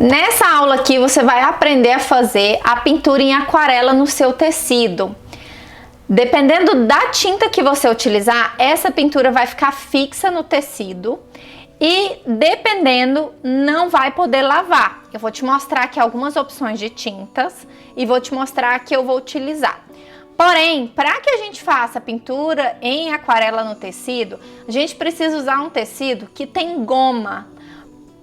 Nessa aula aqui você vai aprender a fazer a pintura em aquarela no seu tecido. Dependendo da tinta que você utilizar, essa pintura vai ficar fixa no tecido e dependendo não vai poder lavar. Eu vou te mostrar aqui algumas opções de tintas e vou te mostrar que eu vou utilizar. Porém, para que a gente faça a pintura em aquarela no tecido, a gente precisa usar um tecido que tem goma.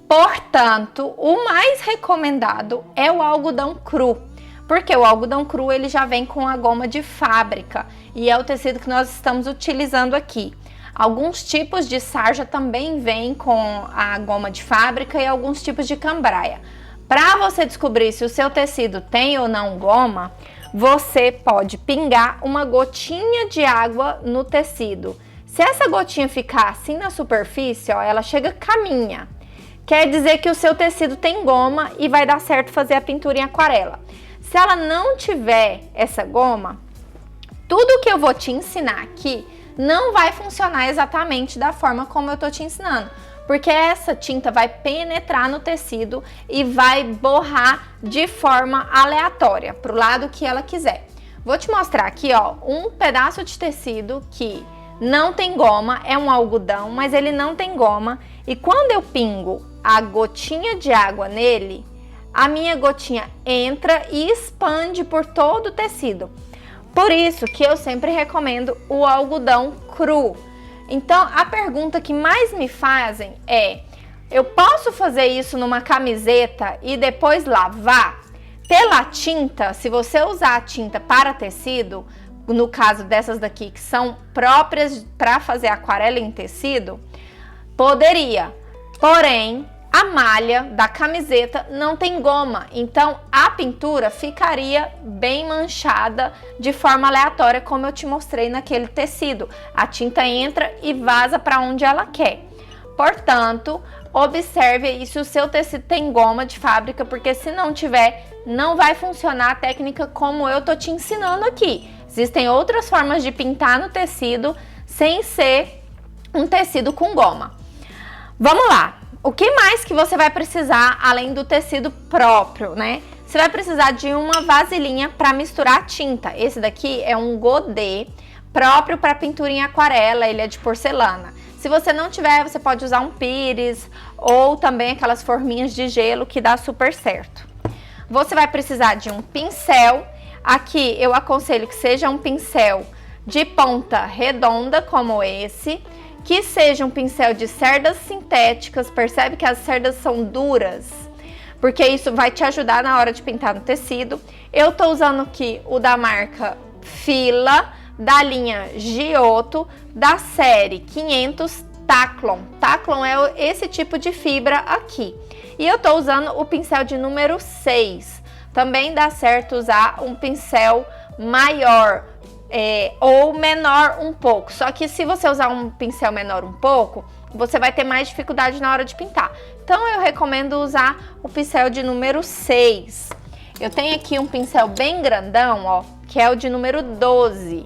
Portanto, o mais recomendado é o algodão cru, porque o algodão cru ele já vem com a goma de fábrica e é o tecido que nós estamos utilizando aqui. Alguns tipos de sarja também vêm com a goma de fábrica e alguns tipos de cambraia. Para você descobrir se o seu tecido tem ou não goma, você pode pingar uma gotinha de água no tecido. Se essa gotinha ficar assim na superfície, ó, ela caminha. Quer dizer que o seu tecido tem goma e vai dar certo fazer a pintura em aquarela. Se ela não tiver essa goma, tudo que eu vou te ensinar aqui não vai funcionar exatamente da forma como eu tô te ensinando. Porque essa tinta vai penetrar no tecido e vai borrar de forma aleatória, pro lado que ela quiser. Vou te mostrar aqui, ó, um pedaço de tecido que não tem goma, é um algodão, mas ele não tem goma. E quando eu pingo a gotinha de água nele, a minha gotinha entra e expande por todo o tecido. Por isso que eu sempre recomendo o algodão cru. Então, a pergunta que mais me fazem é: eu posso fazer isso numa camiseta e depois lavar? Pela tinta, se você usar a tinta para tecido, no caso dessas daqui que são próprias para fazer aquarela em tecido, poderia. Porém, a malha da camiseta não tem goma, então a pintura ficaria bem manchada de forma aleatória, como eu te mostrei naquele tecido. A tinta entra e vaza para onde ela quer. Portanto, observe aí se o seu tecido tem goma de fábrica, porque se não tiver, não vai funcionar a técnica como eu tô te ensinando aqui. Existem outras formas de pintar no tecido sem ser um tecido com goma. Vamos lá! O que mais que você vai precisar além do tecido próprio, né? Você vai precisar de uma vasilhinha para misturar a tinta. Esse daqui é um godê próprio para pintura em aquarela, ele é de porcelana. Se você não tiver, você pode usar um pires ou também aquelas forminhas de gelo que dá super certo. Você vai precisar de um pincel. Aqui eu aconselho que seja um pincel de ponta redonda como esse, que seja um pincel de cerdas sintéticas. Percebe que as cerdas são duras, porque isso vai te ajudar na hora de pintar no tecido. Eu tô usando aqui o da marca Fila, da linha Giotto, da série 500 Taclon. Taclon é esse tipo de fibra aqui. E eu tô usando o pincel de número 6. Também dá certo usar um pincel maior, ou menor um pouco. Só que se você usar um pincel menor um pouco, você vai ter mais dificuldade na hora de pintar. Então eu recomendo usar o pincel de número 6. Eu tenho aqui um pincel bem grandão, ó, que é o de número 12.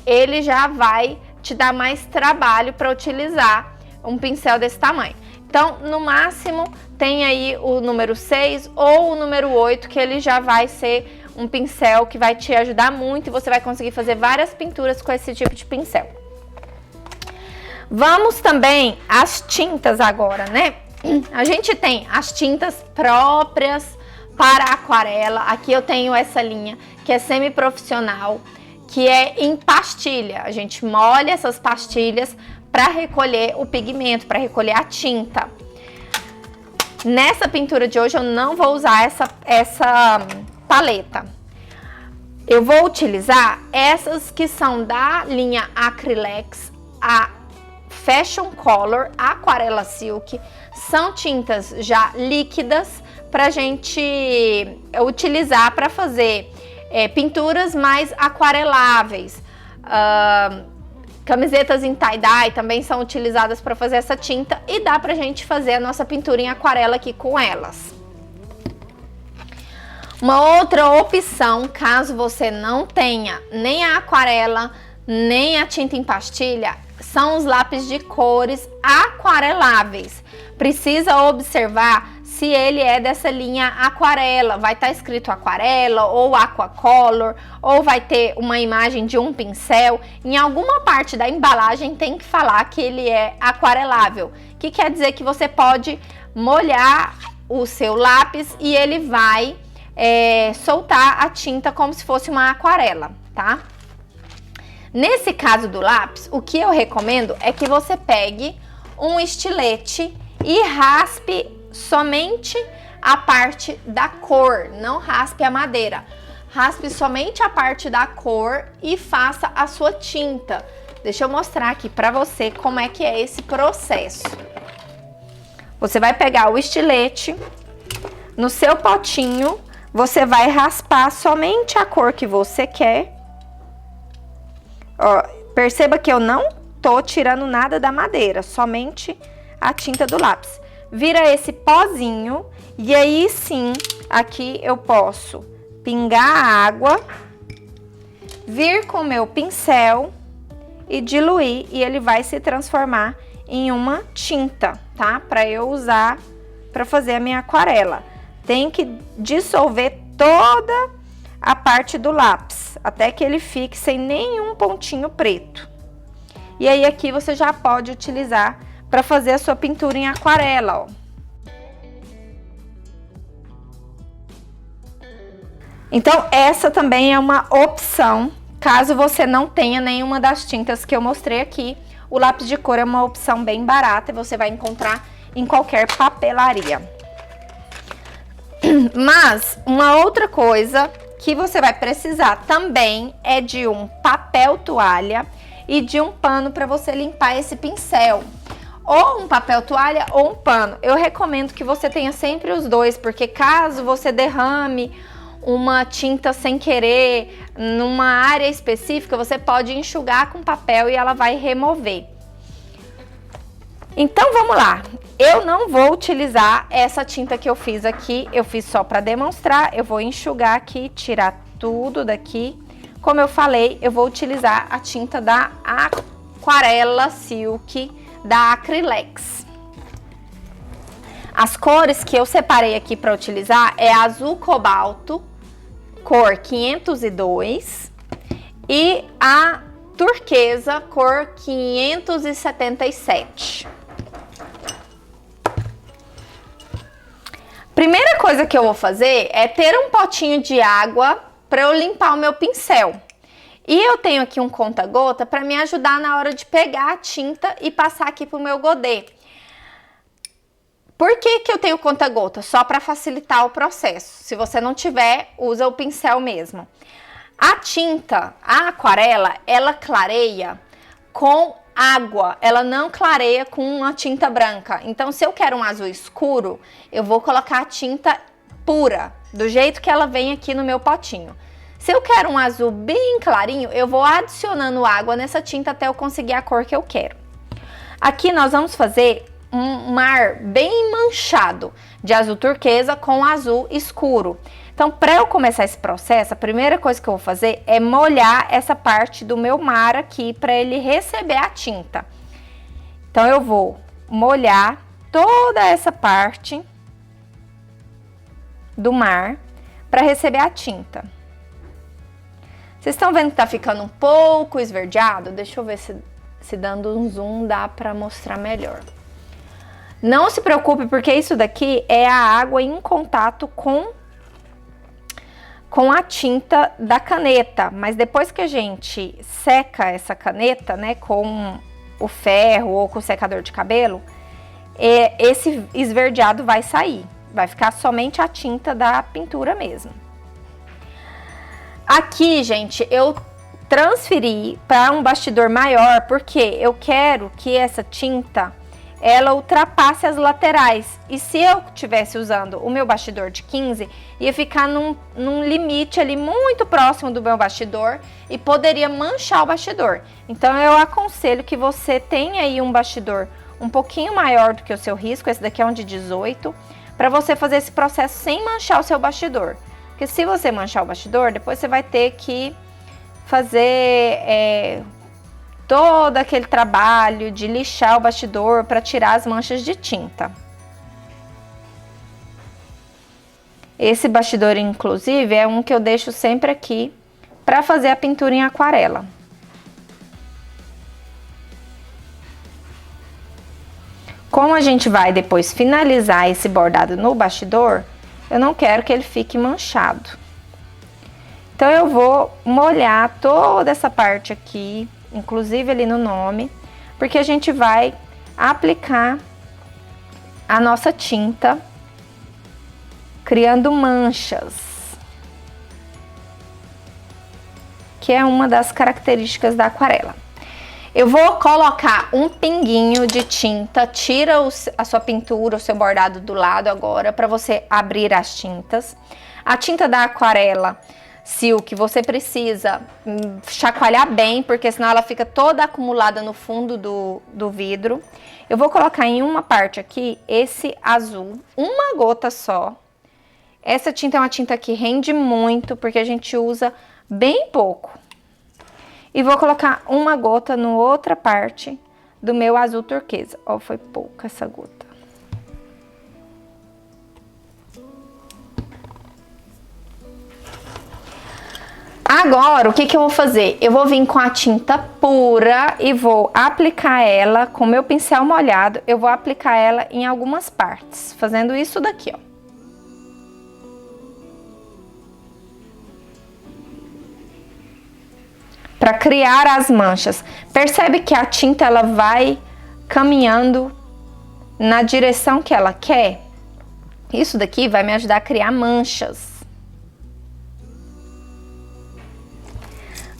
Ele já vai te dar mais trabalho para utilizar um pincel desse tamanho. Então, no máximo, tem aí o número 6 ou o número 8, que ele já vai ser um pincel que vai te ajudar muito e você vai conseguir fazer várias pinturas com esse tipo de pincel. Vamos também às tintas agora, né? A gente tem as tintas próprias para aquarela. Aqui eu tenho essa linha que é semi-profissional, que é em pastilha. A gente molha essas pastilhas para recolher o pigmento, para recolher a tinta. Nessa pintura de hoje eu não vou usar essa paleta. Eu vou utilizar essas que são da linha Acrylex, a Fashion Color, Aquarela Silk. São tintas já líquidas pra gente utilizar para fazer pinturas mais aquareláveis. Camisetas em tie-dye também são utilizadas para fazer essa tinta e dá pra gente fazer a nossa pintura em aquarela aqui com elas. Uma outra opção, caso você não tenha nem a aquarela, nem a tinta em pastilha, são os lápis de cores aquareláveis. Precisa observar se ele é dessa linha aquarela, vai estar escrito aquarela ou aquacolor, ou vai ter uma imagem de um pincel. Em alguma parte da embalagem tem que falar que ele é aquarelável, que quer dizer que você pode molhar o seu lápis e ele vai soltar a tinta como se fosse uma aquarela, tá? Nesse caso do lápis, o que eu recomendo é que você pegue um estilete e raspe somente a parte da cor, não raspe a madeira. Raspe somente a parte da cor e faça a sua tinta. Deixa eu mostrar aqui pra você como é que é esse processo. Você vai pegar o estilete, no seu potinho, você vai raspar somente a cor que você quer. Ó, perceba que eu não tô tirando nada da madeira, somente a tinta do lápis. Vira esse pozinho e aí sim, aqui eu posso pingar a água, vir com o meu pincel e diluir e ele vai se transformar em uma tinta, tá? Para eu usar para fazer a minha aquarela. Tem que dissolver toda a parte do lápis, até que ele fique sem nenhum pontinho preto. E aí aqui você já pode utilizar para fazer a sua pintura em aquarela, ó. Então essa também é uma opção, caso você não tenha nenhuma das tintas que eu mostrei aqui. O lápis de cor é uma opção bem barata e você vai encontrar em qualquer papelaria. Mas uma outra coisa que você vai precisar também é de um papel toalha e de um pano para você limpar esse pincel. Ou um papel toalha ou um pano. Eu recomendo que você tenha sempre os dois, porque caso você derrame uma tinta sem querer numa área específica, você pode enxugar com papel e ela vai remover. Então vamos lá, eu não vou utilizar essa tinta que eu fiz aqui, eu fiz só para demonstrar. Eu vou enxugar aqui, tirar tudo daqui. Como eu falei, eu vou utilizar a tinta da Aquarela Silk da Acrylex. As cores que eu separei aqui para utilizar é azul cobalto, cor 502, e a turquesa, cor 577. Primeira coisa que eu vou fazer é ter um potinho de água para eu limpar o meu pincel. E eu tenho aqui um conta-gota para me ajudar na hora de pegar a tinta e passar aqui pro meu godê. Por que que eu tenho conta-gota? Só para facilitar o processo. Se você não tiver, usa o pincel mesmo. A tinta, a aquarela, ela clareia com água, ela não clareia com uma tinta branca. Então, se eu quero um azul escuro, eu vou colocar a tinta pura, do jeito que ela vem aqui no meu potinho. Se eu quero um azul bem clarinho, eu vou adicionando água nessa tinta até eu conseguir a cor que eu quero. Aqui nós vamos fazer um mar bem manchado de azul turquesa com azul escuro. Então, para eu começar esse processo, a primeira coisa que eu vou fazer é molhar essa parte do meu mar aqui para ele receber a tinta. Então, eu vou molhar toda essa parte do mar para receber a tinta. Vocês estão vendo que tá ficando um pouco esverdeado? Deixa eu ver se dando um zoom dá para mostrar melhor. Não se preocupe, porque isso daqui é a água em contato com a tinta da caneta. Mas depois que a gente seca essa caneta, né, com o ferro ou com o secador de cabelo, esse esverdeado vai sair. Vai ficar somente a tinta da pintura mesmo. Aqui, gente, eu transferi para um bastidor maior, porque eu quero que essa tinta ela ultrapasse as laterais. E se eu estivesse usando o meu bastidor de 15, ia ficar num limite ali muito próximo do meu bastidor e poderia manchar o bastidor. Então eu aconselho que você tenha aí um bastidor um pouquinho maior do que o seu risco, esse daqui é um de 18, para você fazer esse processo sem manchar o seu bastidor. Porque se você manchar o bastidor, depois você vai ter que fazer todo aquele trabalho de lixar o bastidor para tirar as manchas de tinta. Esse bastidor, inclusive, é um que eu deixo sempre aqui para fazer a pintura em aquarela. Como a gente vai depois finalizar esse bordado no bastidor, eu não quero que ele fique manchado. Então eu vou molhar toda essa parte aqui, inclusive ali no nome, porque a gente vai aplicar a nossa tinta, criando manchas, que é uma das características da aquarela. Eu vou colocar um pinguinho de tinta, tira a sua pintura, o seu bordado do lado agora, para você abrir as tintas. A tinta da aquarela Silk, você precisa chacoalhar bem, porque senão ela fica toda acumulada no fundo do vidro. Eu vou colocar em uma parte aqui, esse azul, uma gota só. Essa tinta é uma tinta que rende muito, porque a gente usa bem pouco. E vou colocar uma gota na outra parte do meu azul turquesa. Ó, foi pouca essa gota. Agora, o que eu vou fazer? Eu vou vir com a tinta pura e vou aplicar ela com o meu pincel molhado. Eu vou aplicar ela em algumas partes, fazendo isso daqui, ó. Para criar as manchas. Percebe que a tinta ela vai caminhando na direção que ela quer? Isso daqui vai me ajudar a criar manchas.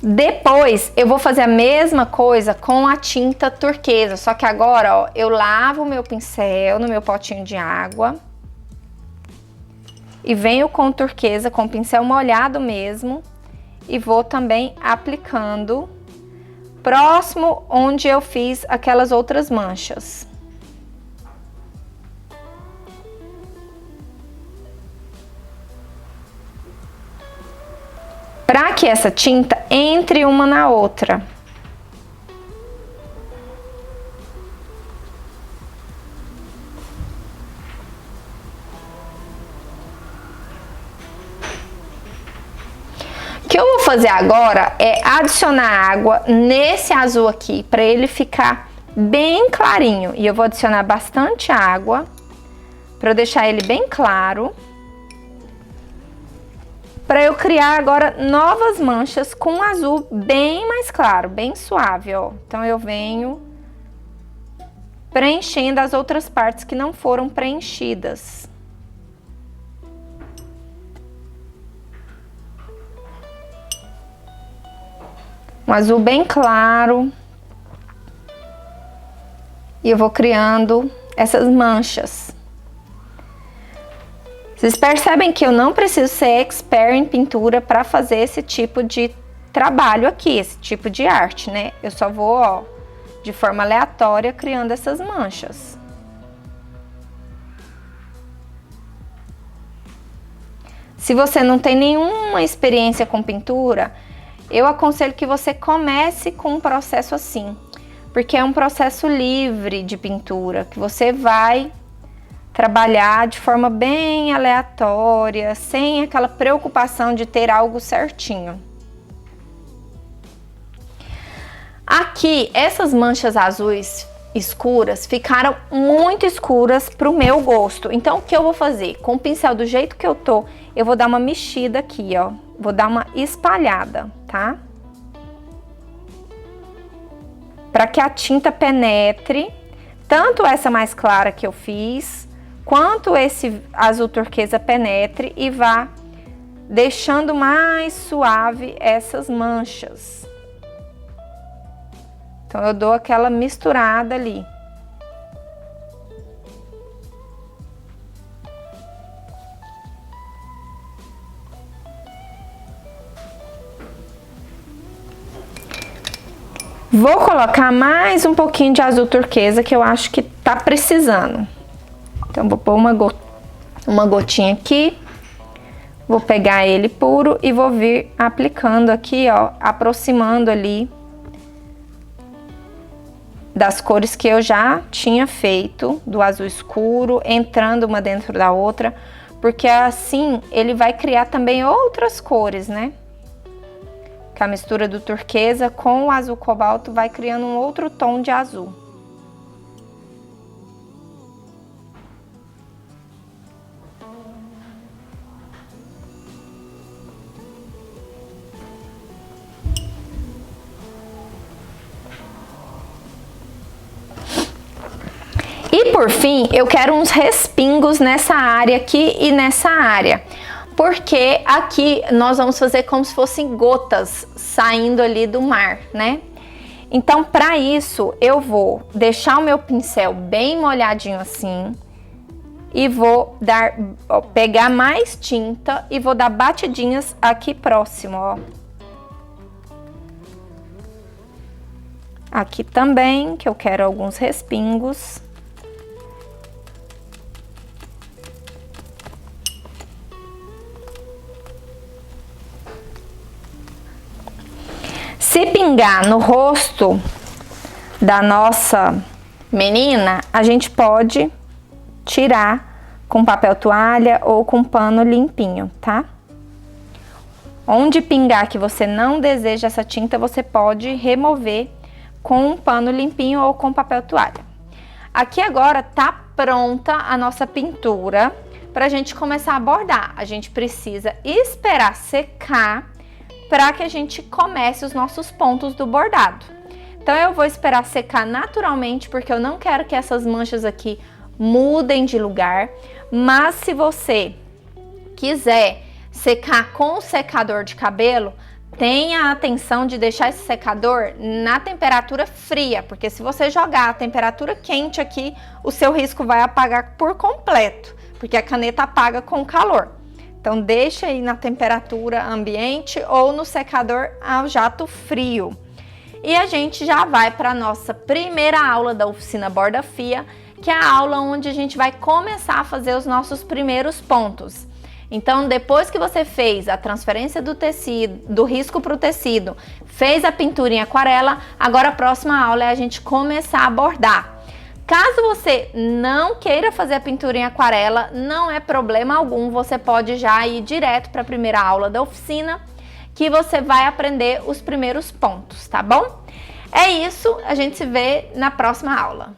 Depois eu vou fazer a mesma coisa com a tinta turquesa, só que agora, ó, eu lavo o meu pincel no meu potinho de água e venho com turquesa, com o pincel molhado mesmo, e vou também aplicando próximo onde eu fiz aquelas outras manchas. Para que essa tinta entre uma na outra. O que eu vou fazer agora é adicionar água nesse azul aqui, para ele ficar bem clarinho. E eu vou adicionar bastante água, para eu deixar ele bem claro. Para eu criar agora novas manchas com um azul bem mais claro, bem suave, ó. Então eu venho preenchendo as outras partes que não foram preenchidas. Um azul bem claro. E eu vou criando essas manchas. Vocês percebem que eu não preciso ser expert em pintura para fazer esse tipo de trabalho aqui, esse tipo de arte, né? Eu só vou, ó, de forma aleatória criando essas manchas. Se você não tem nenhuma experiência com pintura, eu aconselho que você comece com um processo assim, porque é um processo livre de pintura, que você vai trabalhar de forma bem aleatória, sem aquela preocupação de ter algo certinho. Aqui, essas manchas azuis escuras ficaram muito escuras para o meu gosto. Então, o que eu vou fazer? Com o pincel do jeito que eu tô, eu vou dar uma mexida aqui, ó. Vou dar uma espalhada, tá? Para que a tinta penetre, tanto essa mais clara que eu fiz, quanto esse azul turquesa penetre e vá deixando mais suave essas manchas. Então eu dou aquela misturada ali. Vou colocar mais um pouquinho de azul turquesa que eu acho que tá precisando. Então, vou pôr uma gotinha aqui, vou pegar ele puro e vou vir aplicando aqui, ó, aproximando ali das cores que eu já tinha feito, do azul escuro, entrando uma dentro da outra, porque assim ele vai criar também outras cores, né? Que a mistura do turquesa com o azul cobalto vai criando um outro tom de azul. E por fim, eu quero uns respingos nessa área aqui e nessa área, porque aqui nós vamos fazer como se fossem gotas saindo ali do mar, né? Então, para isso, eu vou deixar o meu pincel bem molhadinho assim e vou pegar mais tinta e vou dar batidinhas aqui próximo, ó. Aqui também, que eu quero alguns respingos. Se pingar no rosto da nossa menina, a gente pode tirar com papel toalha ou com pano limpinho, tá? Onde pingar que você não deseja essa tinta, você pode remover com um pano limpinho ou com papel toalha. Aqui agora tá pronta a nossa pintura pra gente começar a bordar. A gente precisa esperar secar para que a gente comece os nossos pontos do bordado. Então eu vou esperar secar naturalmente, porque eu não quero que essas manchas aqui mudem de lugar, mas se você quiser secar com o secador de cabelo, tenha a atenção de deixar esse secador na temperatura fria, porque se você jogar a temperatura quente aqui, o seu risco vai apagar por completo, porque a caneta apaga com calor. Então, deixa aí na temperatura ambiente ou no secador ao jato frio. E a gente já vai para a nossa primeira aula da oficina Borda Fia, que é a aula onde a gente vai começar a fazer os nossos primeiros pontos. Então, depois que você fez a transferência do tecido, do risco para o tecido, fez a pintura em aquarela, agora a próxima aula é a gente começar a bordar. Caso você não queira fazer a pintura em aquarela, não é problema algum, você pode já ir direto para a primeira aula da oficina, que você vai aprender os primeiros pontos, tá bom? É isso, a gente se vê na próxima aula.